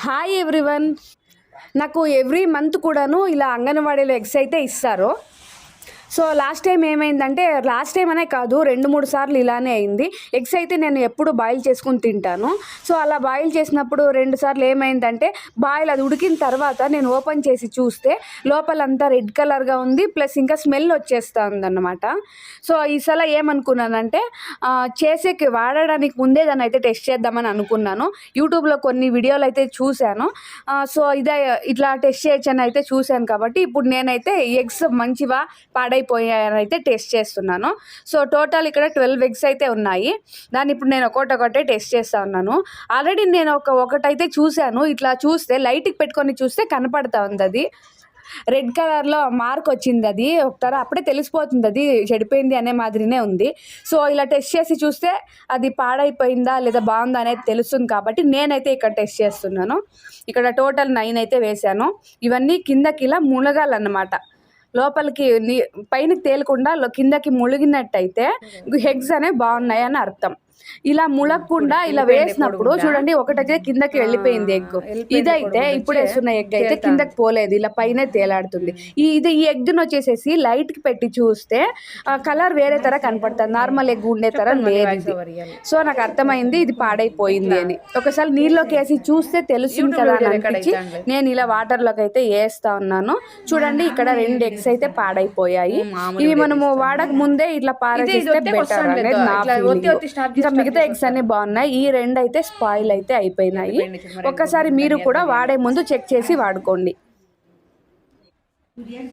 Hi everyone. నాకు every month కూడాను ఇలా అంగన్వాడీలో ఎగ్స్ అయితే ఇస్తారు. సో లాస్ట్ టైం ఏమైందంటే, లాస్ట్ టైం అనే కాదు 2-3 సార్లు ఇలానే అయింది. ఎగ్స్ అయితే నేను ఎప్పుడు బాయిల్ చేసుకుని తింటాను. సో అలా బాయిల్ చేసినప్పుడు 2 సార్లు ఏమైందంటే, బాయిల్ అది ఉడికిన తర్వాత నేను ఓపెన్ చేసి చూస్తే లోపలంతా రెడ్ కలర్గా ఉంది, ప్లస్ ఇంకా స్మెల్ వచ్చేస్తూ ఉందన్నమాట. సో ఈసారి ఏమనుకున్నానంటే, చేసేకి వాడడానికి ముందే దాన్ని అయితే టెస్ట్ చేద్దామని అనుకున్నాను. యూట్యూబ్లో కొన్ని వీడియోలు అయితే చూశాను. సో ఇట్లా టెస్ట్ చేయొచ్చని అయితే చూశాను. కాబట్టి ఇప్పుడు నేనైతే ఎగ్స్ మంచివా పాడైపోయాయనైతే టెస్ట్ చేస్తున్నాను. సో టోటల్ ఇక్కడ 12 ఎగ్స్ అయితే ఉన్నాయి. దాన్ని ఇప్పుడు నేను ఒకటే టెస్ట్ చేస్తూ ఉన్నాను. ఆల్రెడీ నేను ఒకటైతే చూశాను. ఇట్లా చూస్తే లైట్కి పెట్టుకొని చూస్తే కనపడతా ఉంది, అది రెడ్ కలర్లో మార్క్ వచ్చింది. అది ఒకసారి అప్పుడే తెలిసిపోతుంది అది చెడిపోయింది అనే మాదిరినే ఉంది. సో ఇలా టెస్ట్ చేసి చూస్తే అది పాడైపోయిందా లేదా బాగుందా అనేది తెలుస్తుంది. కాబట్టి నేనైతే ఇక్కడ టెస్ట్ చేస్తున్నాను. ఇక్కడ టోటల్ 9 అయితే వేశాను. ఇవన్నీ కిందకి ఇలా మునగాలన్నమాట. లోపలికి పైనకి తేలకుండా కిందకి ములిగినట్టయితే ఎగ్స్ అనేవి బాగున్నాయి అని అర్థం. ఇలా ములగకుండా ఇలా వేసినప్పుడు చూడండి, ఒకటైతే కిందకి వెళ్ళిపోయింది ఎగ్. ఇదైతే ఇప్పుడు వేస్తున్న ఎగ్ అయితే కిందకి పోలేదు, ఇలా పైన తేలాడుతుంది. ఈ ఎగ్ను వచ్చేసేసి లైట్కి పెట్టి చూస్తే కలర్ వేరే తర కనపడుతుంది, నార్మల్ ఎగ్ ఉండే తర లేదు. సో నాకు అర్థమైంది ఇది పాడైపోయింది అని. ఒకసారి నీళ్ళలోకి వేసి చూస్తే తెలుస్తుంది కదా అని అనిపించి నేను ఇలా వాటర్లోకి అయితే వేస్తా ఉన్నాను. చూడండి, ఇక్కడ 2 ఎగ్స్ అయితే పాడైపోయాయి. ఇవి మనము వాడక ముందే ఇట్లా పారేస్తే బెటర్ అనేది నా ఫీలింగ్. మిగతా ఎగ్స్ అన్ని బాగున్నాయి. ఈ 2 అయితే స్పాయిల్ అయితే అయిపోయినాయి. ఒక్కసారి మీరు కూడా వాడే ముందు చెక్ చేసి వాడుకోండి.